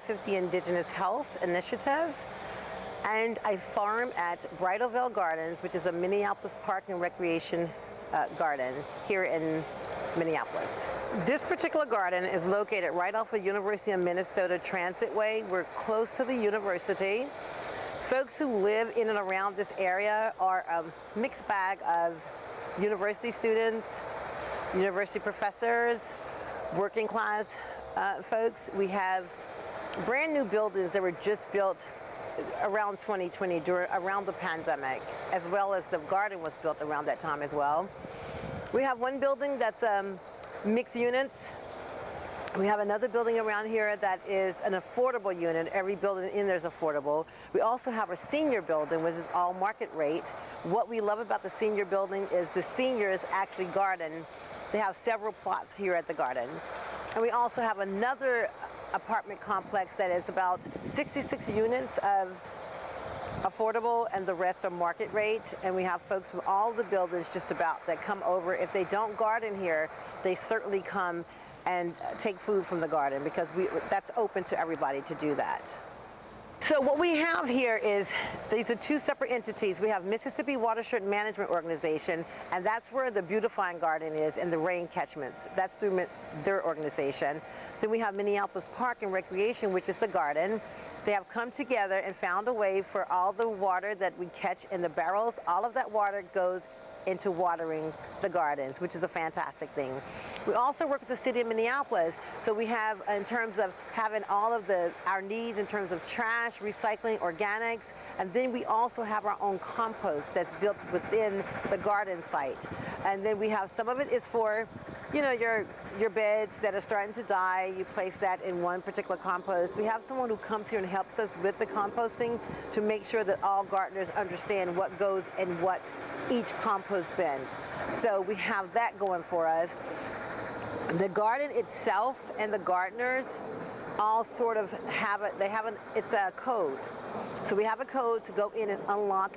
with the Indigenous Health Initiative, and I farm at Bridal Gardens, which is a Minneapolis park and recreation garden here in Minneapolis. This particular garden is located right off of University of Minnesota Transit Way. We're close to the university. Folks who live in and around this area are a mixed bag of university students, university professors, working class folks. We have brand new buildings that were just built around 2020, around the pandemic, as well as the garden was built around that time as well. We have one building that's mixed units. We have another building around here that is an affordable unit. Every building in there is affordable. We also have a senior building, which is all market rate. What we love about the senior building is the seniors actually garden. They have several plots here at the garden. And we also have another apartment complex that is about 66 units of affordable, and the rest are market rate. And we have folks from all the buildings just about that come over. If they don't garden here, they certainly come and take food from the garden, because that's open to everybody to do that. So what we have here is, these are two separate entities. We have Mississippi Watershed Management Organization, and that's where the beautifying garden is, and the rain catchments. That's through their organization. Then we have Minneapolis Park and Recreation, which is the garden. They have come together and found a way for all the water that we catch in the barrels, all of that water goes into watering the gardens, which is a fantastic thing. We also work with the city of Minneapolis, so we have, in terms of having all of our needs in terms of trash, recycling, organics, and then we also have our own compost that's built within the garden site. And then we have, some of it is for, you know, your beds that are starting to die. You place that in one particular compost. We have someone who comes here and helps us with the composting to make sure that all gardeners understand what goes in what each compost bin. So we have that going for us. The garden itself and the gardeners all sort of have it's a code. So we have a code to go in and unlock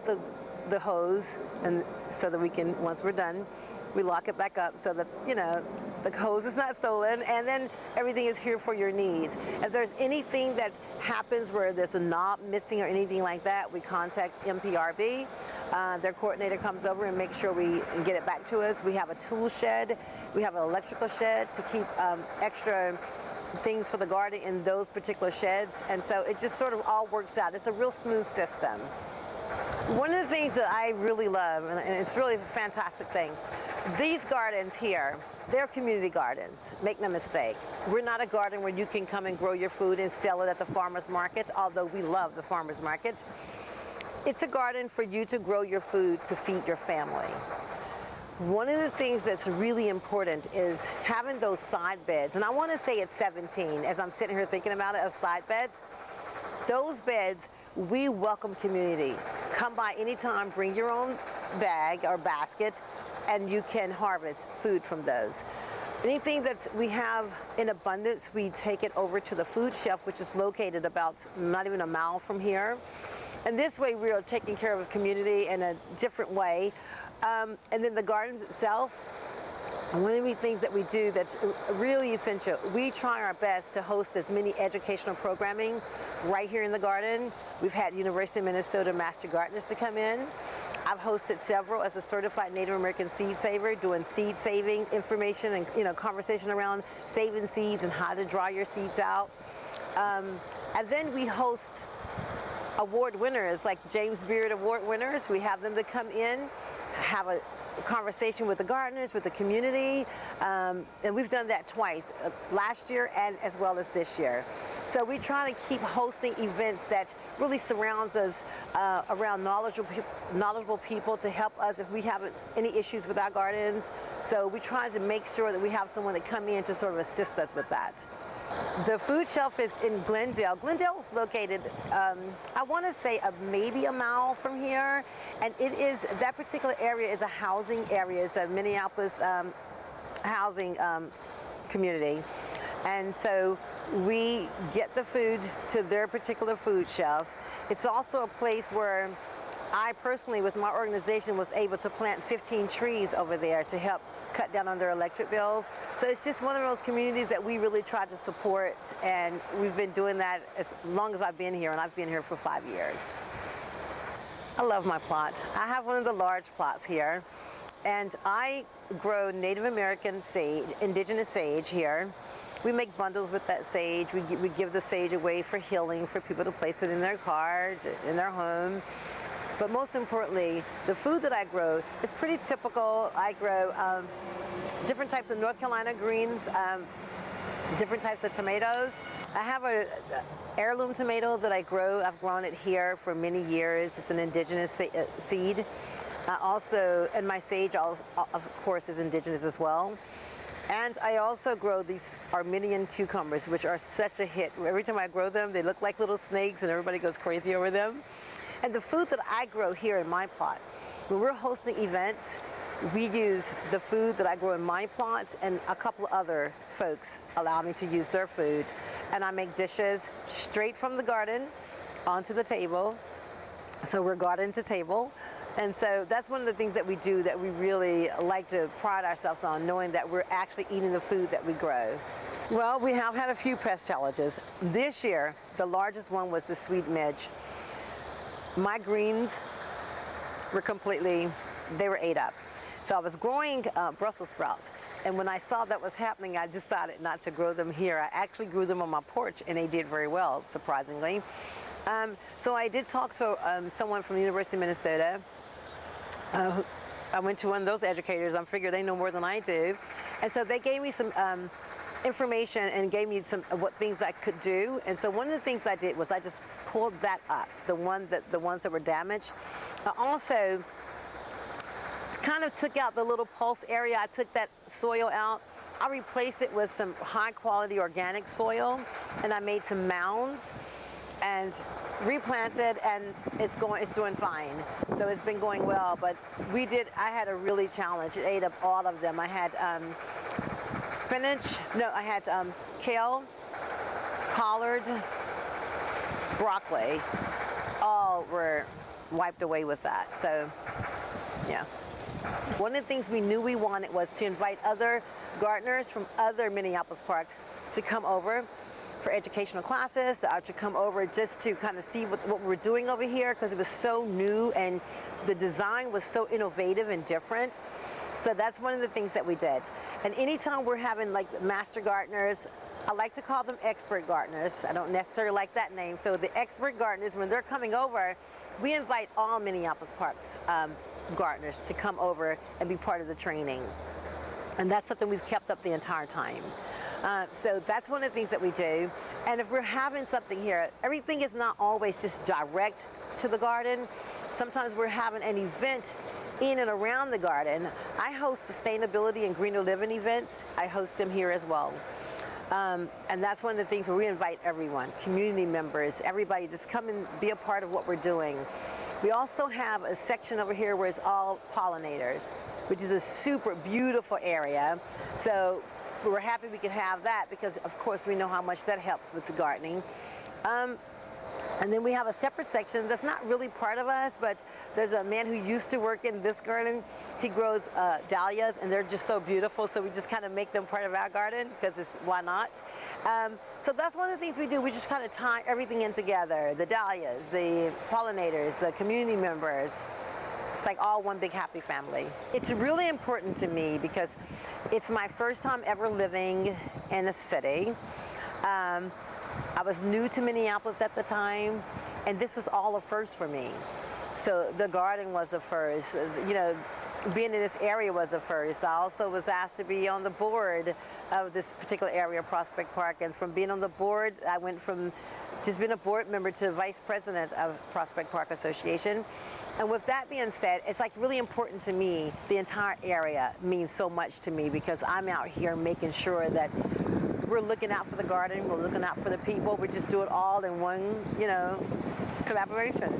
the hose, and so that we can, once we're done, we lock it back up so that, you know, the hose is not stolen, and then everything is here for your needs. If there's anything that happens where there's a knob missing or anything like that, we contact MPRB. Their coordinator comes over and makes sure we get it back to us. We have a tool shed. We have an electrical shed to keep extra things for the garden in those particular sheds. And so it just sort of all works out. It's a real smooth system. One of the things that I really love, and it's really a fantastic thing, these gardens here, they're community gardens, make no mistake. We're not a garden where you can come and grow your food and sell it at the farmer's market, although we love the farmer's market. It's a garden for you to grow your food to feed your family. One of the things that's really important is having those side beds, and I want to say it's 17, as I'm sitting here thinking about it, of side beds. Those beds, we welcome community. Come by anytime, bring your own bag or basket, and you can harvest food from those. Anything that we have in abundance, we take it over to the food shelf, which is located about not even a mile from here. And this way we are taking care of the community in a different way. And then the gardens itself, one of the things that we do that's really essential, we try our best to host as many educational programming right here in the garden. We've had University of Minnesota Master Gardeners to come in. I've hosted several as a certified Native American seed saver, doing seed saving information and, you know, conversation around saving seeds and how to dry your seeds out. And then we host award winners, like James Beard Award winners. We have them to come in, have a conversation with the gardeners, with the community, and we've done that twice, last year and as well as this year. So we try to keep hosting events that really surrounds us around knowledgeable people to help us if we have any issues with our gardens. So we try to make sure that we have someone to come in to sort of assist us with that. The food shelf is in Glendale. Glendale is located, I want to say maybe a mile from here, and it is, that particular area is a housing area. It's a Minneapolis housing community, and so we get the food to their particular food shelf. It's also a place where I personally, with my organization, was able to plant 15 trees over there to help cut down on their electric bills. So it's just one of those communities that we really try to support, and we've been doing that as long as I've been here, and I've been here for 5 years. I love my plot. I have one of the large plots here, and I grow Native American sage, indigenous sage here. We make bundles with that sage. We give the sage away for healing, for people to place it in their car, in their home. But most importantly, the food that I grow is pretty typical. I grow different types of North Carolina greens, different types of tomatoes. I have an heirloom tomato that I grow. I've grown it here for many years. It's an indigenous seed. Also, and my sage, of course, is indigenous as well. And I also grow these Armenian cucumbers, which are such a hit. Every time I grow them, they look like little snakes, and everybody goes crazy over them. And the food that I grow here in my plot, when we're hosting events, we use the food that I grow in my plot, and a couple of other folks allow me to use their food. And I make dishes straight from the garden onto the table. So we're garden to table. And so that's one of the things that we do that we really like to pride ourselves on, knowing that we're actually eating the food that we grow. Well, we have had a few pest challenges. This year, the largest one was the sweet midge. My greens were they were ate up. So I was growing Brussels sprouts, and when I saw that was happening, I decided not to grow them here. I actually grew them on my porch, and they did very well, surprisingly. So I did talk to someone from the University of Minnesota. I went to one of those educators. I figure they know more than I do. And so they gave me some information and gave me some what things I could do. And so one of the things I did was I just pulled that up, the ones that were damaged. I also kind of took out the little pulse area. I took that soil out. I replaced it with some high quality organic soil, and I made some mounds and replanted, and it's doing fine. So it's been going well, but I had a really challenge. It ate up all of them. I had I had kale, collard, broccoli, all were wiped away with that. So, yeah. One of the things we knew we wanted was to invite other gardeners from other Minneapolis parks to come over for educational classes, to come over just to kind of see what we're doing over here, because it was so new and the design was so innovative and different. So that's one of the things that we did. And anytime we're having like master gardeners, I like to call them expert gardeners. I don't necessarily like that name. So the expert gardeners, when they're coming over, we invite all Minneapolis Parks gardeners to come over and be part of the training. And that's something we've kept up the entire time. So that's one of the things that we do. And if we're having something here, everything is not always just direct to the garden. Sometimes we're having an event in and around the garden. I host sustainability and greener living events. I host them here as well. And that's one of the things where we invite everyone, community members, everybody, just come and be a part of what we're doing. We also have a section over here where it's all pollinators, which is a super beautiful area. So we're happy we could have that because, of course, we know how much that helps with the gardening. And then we have a separate section that's not really part of us, but there's a man who used to work in this garden. He grows dahlias, and they're just so beautiful, so we just kind of make them part of our garden because why not? So that's one of the things we do. We just kind of tie everything in together, the dahlias, the pollinators, the community members. It's like all one big happy family. It's really important to me because it's my first time ever living in a city. I was new to Minneapolis at the time, and this was all a first for me. So the garden was a first, being in this area was a first. I also was asked to be on the board of this particular area, Prospect Park, and from being on the board, I went from just being a board member to vice president of Prospect Park Association. And with that being said, it's like really important to me. The entire area means so much to me because I'm out here making sure that we're looking out for the garden, we're looking out for the people, we just do it all in one, collaboration.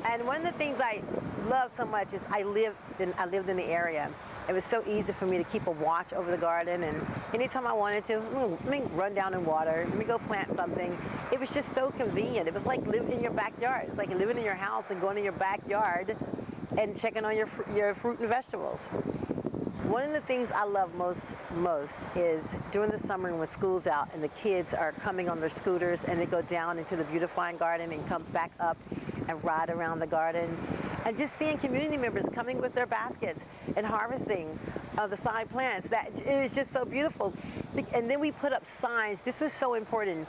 And one of the things I love so much is I lived in the area. It was so easy for me to keep a watch over the garden, and anytime I wanted to, let me run down and water, let me go plant something. It was just so convenient. It was like living in your backyard. It's like living in your house and going to your backyard and checking on your fruit and vegetables. One of the things I love most is during the summer when school's out and the kids are coming on their scooters and they go down into the beautifying garden and come back up and ride around the garden, and just seeing community members coming with their baskets and harvesting the side plants. That it was just so beautiful. And then we put up signs. This was so important.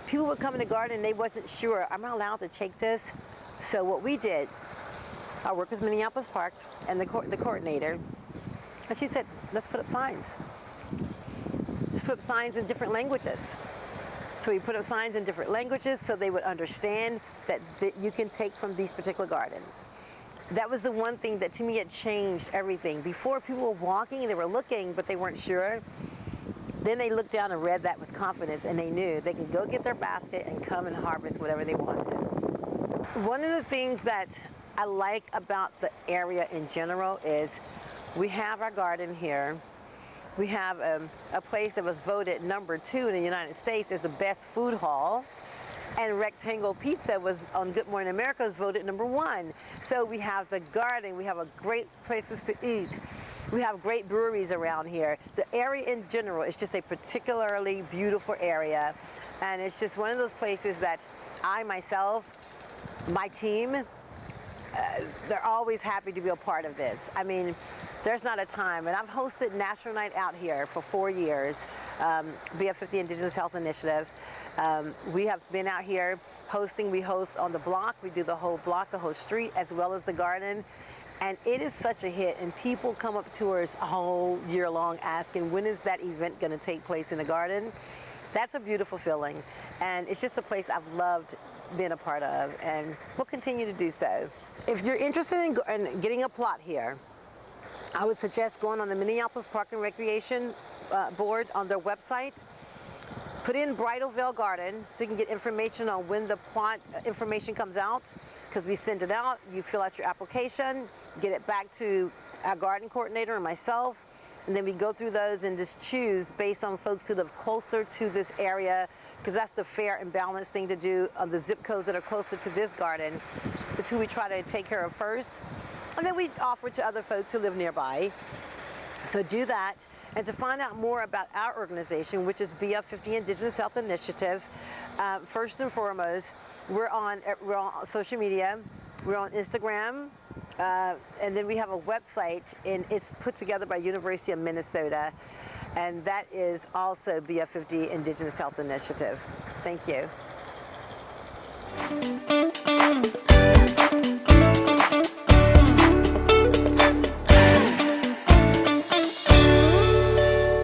People would come in the garden and they wasn't sure, am I allowed to take this? So what we did, I worked with Minneapolis Park and the coordinator, and she said, let's put up signs. Let's put up signs in different languages. So we put up signs in different languages so they would understand that you can take from these particular gardens. That was the one thing that to me had changed everything. Before, people were walking and they were looking, but they weren't sure. Then they looked down and read that with confidence, and they knew they can go get their basket and come and harvest whatever they wanted. One of the things that I like about the area in general is we have our garden here. We have a place that was voted #2 in the United States as the best food hall. And Rectangle Pizza was on Good Morning America was voted #1. So we have the garden, we have a great places to eat. We have great breweries around here. The area in general is just a particularly beautiful area. And it's just one of those places that I myself, my team, they're always happy to be a part of this. I mean, there's not a time. And I've hosted National Night Out here for 4 years, BF50 Indigenous Health Initiative. We have been out here hosting. We host on the block. We do the whole block, the whole street, as well as the garden. And it is such a hit. And people come up to us all year long asking, when is that event going to take place in the garden? That's a beautiful feeling. And it's just a place I've loved being a part of, and we'll continue to do so. If you're interested in getting a plot here, I would suggest going on the Minneapolis Park and Recreation Board on their website. Put in Bridal Garden so you can get information on when the plot information comes out, because we send it out, you fill out your application, get it back to our garden coordinator and myself, and then we go through those and just choose based on folks who live closer to this area, because that's the fair and balanced thing to do. On the zip codes that are closer to this garden is who we try to take care of first. And then we offer to other folks who live nearby. So do that. And to find out more about our organization, which is BF50 Indigenous Health Initiative, first and foremost, we're on social media. We're on Instagram. And then we have a website, and it's put together by University of Minnesota. And that is also BF50 Indigenous Health Initiative. Thank you.